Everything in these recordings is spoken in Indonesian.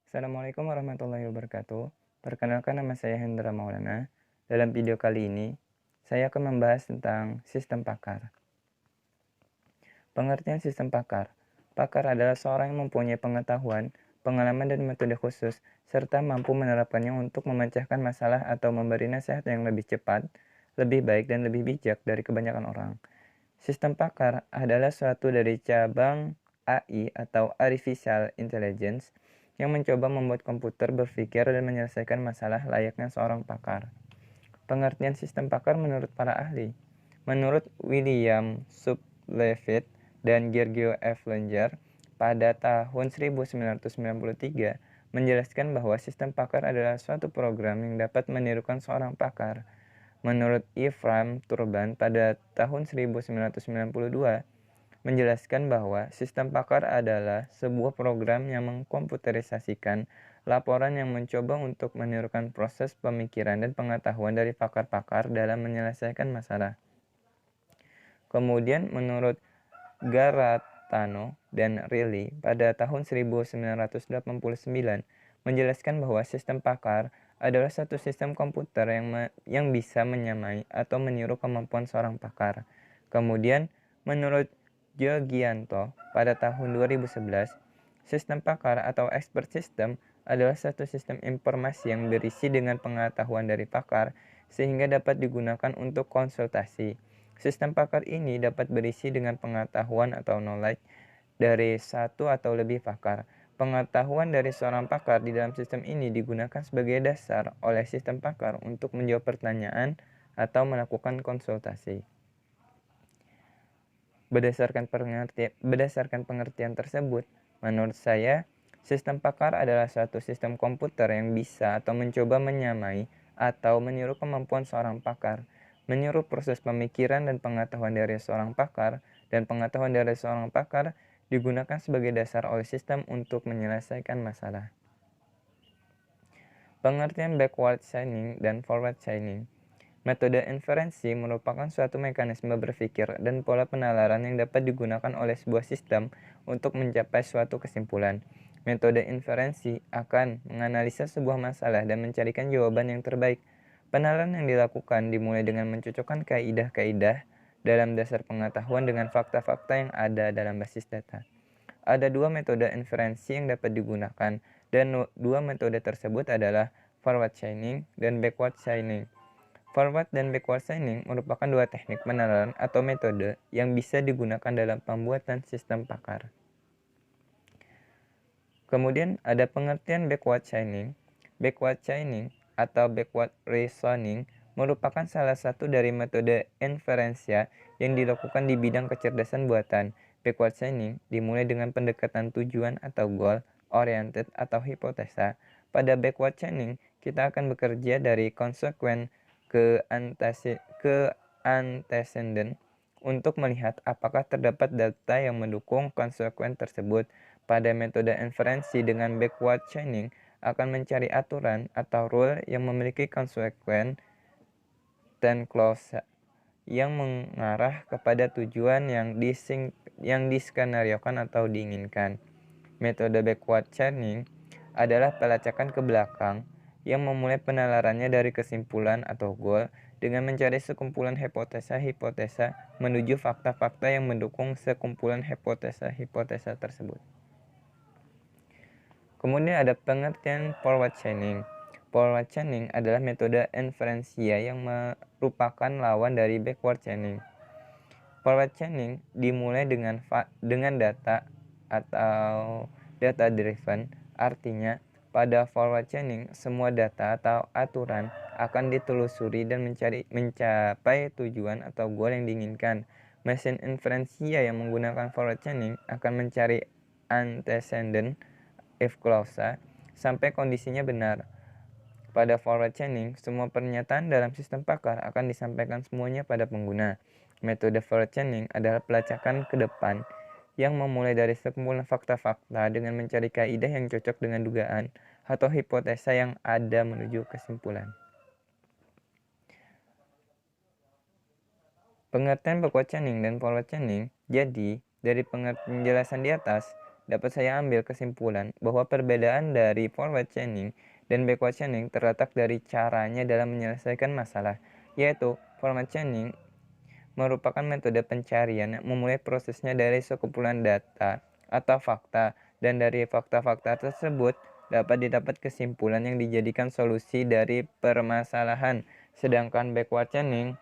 Assalamualaikum warahmatullahi wabarakatuh. Perkenalkan nama saya Hendra Maulana. Dalam video kali ini, saya akan membahas tentang sistem pakar. Pengertian sistem pakar. Pakar adalah seorang yang mempunyai pengetahuan, pengalaman dan metode khusus, serta mampu menerapkannya untuk memecahkan masalah atau memberi nasihat yang lebih cepat, lebih baik dan lebih bijak dari kebanyakan orang. Sistem pakar adalah suatu dari cabang AI atau Artificial Intelligence yang mencoba membuat komputer berpikir dan menyelesaikan masalah layaknya seorang pakar. Pengertian sistem pakar menurut para ahli. Menurut William Sublevitt dan Giorgio F. Langer pada tahun 1993 menjelaskan bahwa sistem pakar adalah suatu program yang dapat menirukan seorang pakar. Menurut Ephraim Turban pada tahun 1992 menjelaskan bahwa sistem pakar adalah sebuah program yang mengkomputerisasikan laporan yang mencoba untuk menirukan proses pemikiran dan pengetahuan dari pakar-pakar dalam menyelesaikan masalah. Kemudian menurut Garatano dan Riley pada tahun 1989 menjelaskan bahwa sistem pakar adalah satu sistem komputer yang bisa menyamai atau meniru kemampuan seorang pakar. Kemudian menurut Giogianto pada tahun 2011, sistem pakar atau expert system adalah satu sistem informasi yang berisi dengan pengetahuan dari pakar sehingga dapat digunakan untuk konsultasi. Sistem pakar ini dapat berisi dengan pengetahuan atau knowledge dari satu atau lebih pakar. Pengetahuan dari seorang pakar di dalam sistem ini digunakan sebagai dasar oleh sistem pakar untuk menjawab pertanyaan atau melakukan konsultasi. Berdasarkan pengertian tersebut, menurut saya, sistem pakar adalah suatu sistem komputer yang bisa atau mencoba menyamai atau meniru kemampuan seorang pakar, meniru proses pemikiran dan pengetahuan dari seorang pakar, dan pengetahuan dari seorang pakar digunakan sebagai dasar oleh sistem untuk menyelesaikan masalah. Pengertian backward chaining dan forward chaining. Metode inferensi merupakan suatu mekanisme berpikir dan pola penalaran yang dapat digunakan oleh sebuah sistem untuk mencapai suatu kesimpulan. Metode inferensi akan menganalisa sebuah masalah dan mencarikan jawaban yang terbaik. Penalaran yang dilakukan dimulai dengan mencocokkan kaidah-kaidah dalam dasar pengetahuan dengan fakta-fakta yang ada dalam basis data. Ada dua metode inferensi yang dapat digunakan, dan dua metode tersebut adalah forward chaining dan backward chaining. Forward dan backward chaining merupakan dua teknik penalaran atau metode yang bisa digunakan dalam pembuatan sistem pakar. Kemudian ada pengertian backward chaining. Backward chaining atau backward reasoning merupakan salah satu dari metode inferensia yang dilakukan di bidang kecerdasan buatan. Backward chaining dimulai dengan pendekatan tujuan atau goal oriented atau hipotesa. Pada backward chaining, kita akan bekerja dari konsekuen ke antecedent untuk melihat apakah terdapat data yang mendukung konsekuen tersebut. Pada metode inferensi dengan backward chaining akan mencari aturan atau rule yang memiliki konsekuen dan clause yang mengarah kepada tujuan yang diskenariokan atau diinginkan. Metode backward chaining adalah pelacakan ke belakang yang memulai penalarannya dari kesimpulan atau goal dengan mencari sekumpulan hipotesa-hipotesa menuju fakta-fakta yang mendukung sekumpulan hipotesa-hipotesa tersebut. Kemudian ada pengertian forward chaining. Forward chaining adalah metode inferensia yang merupakan lawan dari backward chaining. Forward chaining dimulai dengan data atau data driven, artinya pada forward chaining semua data atau aturan akan ditelusuri dan mencapai tujuan atau goal yang diinginkan. Mesin inferensia yang menggunakan forward chaining akan mencari antecedent if clause sampai kondisinya benar. Pada forward chaining, semua pernyataan dalam sistem pakar akan disampaikan semuanya pada pengguna. Metode forward chaining adalah pelacakan ke depan yang memulai dari sekumpulan fakta-fakta dengan mencari kaidah yang cocok dengan dugaan atau hipotesa yang ada menuju kesimpulan. Pengertian backward chaining dan forward chaining. Jadi, dari penjelasan di atas, dapat saya ambil kesimpulan bahwa perbedaan dari forward chaining dan backward chaining terletak dari caranya dalam menyelesaikan masalah, yaitu forward chaining merupakan metode pencarian yang memulai prosesnya dari sekumpulan data atau fakta, dan dari fakta-fakta tersebut dapat didapat kesimpulan yang dijadikan solusi dari permasalahan. Sedangkan backward chaining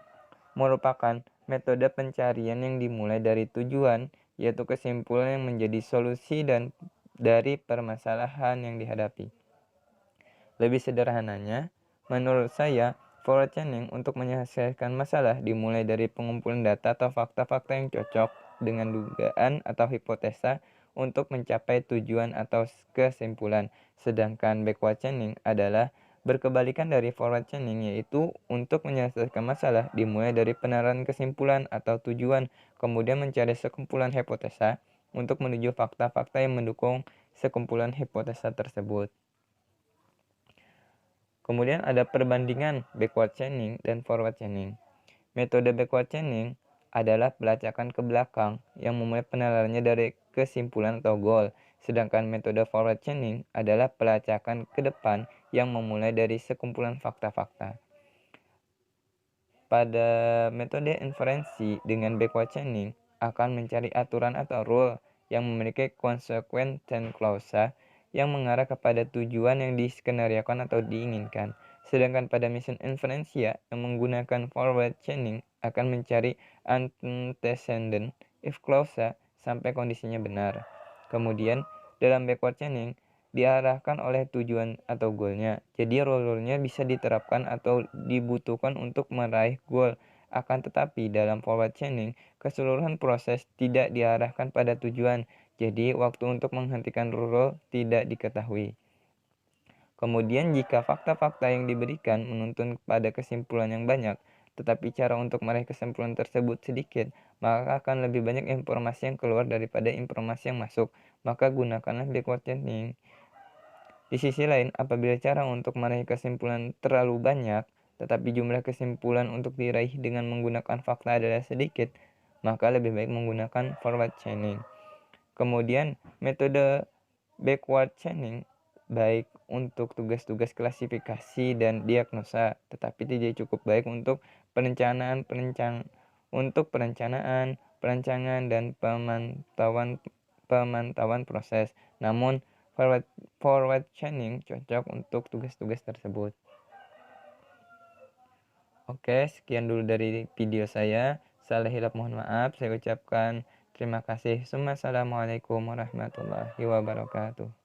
merupakan metode pencarian yang dimulai dari tujuan, yaitu kesimpulan yang menjadi solusi dan dari permasalahan yang dihadapi. Lebih sederhananya, menurut saya, forward chaining untuk menyelesaikan masalah dimulai dari pengumpulan data atau fakta-fakta yang cocok dengan dugaan atau hipotesa untuk mencapai tujuan atau kesimpulan. Sedangkan backward chaining adalah berkebalikan dari forward chaining, yaitu untuk menyelesaikan masalah dimulai dari penerapan kesimpulan atau tujuan, kemudian mencari sekumpulan hipotesa untuk menuju fakta-fakta yang mendukung sekumpulan hipotesa tersebut. Kemudian ada perbandingan backward chaining dan forward chaining. Metode backward chaining adalah pelacakan ke belakang yang memulai penalarannya dari kesimpulan atau goal. Sedangkan metode forward chaining adalah pelacakan ke depan yang memulai dari sekumpulan fakta-fakta. Pada metode inferensi dengan backward chaining akan mencari aturan atau rule yang memiliki consequence dan clause yang mengarah kepada tujuan yang diskenariokan atau diinginkan. Sedangkan pada mission inferensia yang menggunakan forward chaining akan mencari antecedent if clause sampai kondisinya benar. Kemudian dalam backward chaining diarahkan oleh tujuan atau goalnya. Jadi rule-nya bisa diterapkan atau dibutuhkan untuk meraih goal. Akan tetapi dalam forward chaining, keseluruhan proses tidak diarahkan pada tujuan. Jadi waktu untuk menghentikan rule tidak diketahui. Kemudian jika fakta-fakta yang diberikan menuntun pada kesimpulan yang banyak, tetapi cara untuk meraih kesimpulan tersebut sedikit, maka akan lebih banyak informasi yang keluar daripada informasi yang masuk. Maka gunakanlah backward chaining. Di sisi lain, apabila cara untuk meraih kesimpulan terlalu banyak, tetapi jumlah kesimpulan untuk diraih dengan menggunakan fakta adalah sedikit, maka lebih baik menggunakan forward chaining. Kemudian, metode backward chaining baik untuk tugas-tugas klasifikasi dan diagnosa, tetapi tidak cukup baik untuk perencanaan, dan pemantauan proses. Namun, forward chaining cocok untuk tugas-tugas tersebut. Oke, sekian dulu dari video saya. Salah hilap mohon maaf. Saya ucapkan terima kasih. Assalamualaikum warahmatullahi wabarakatuh.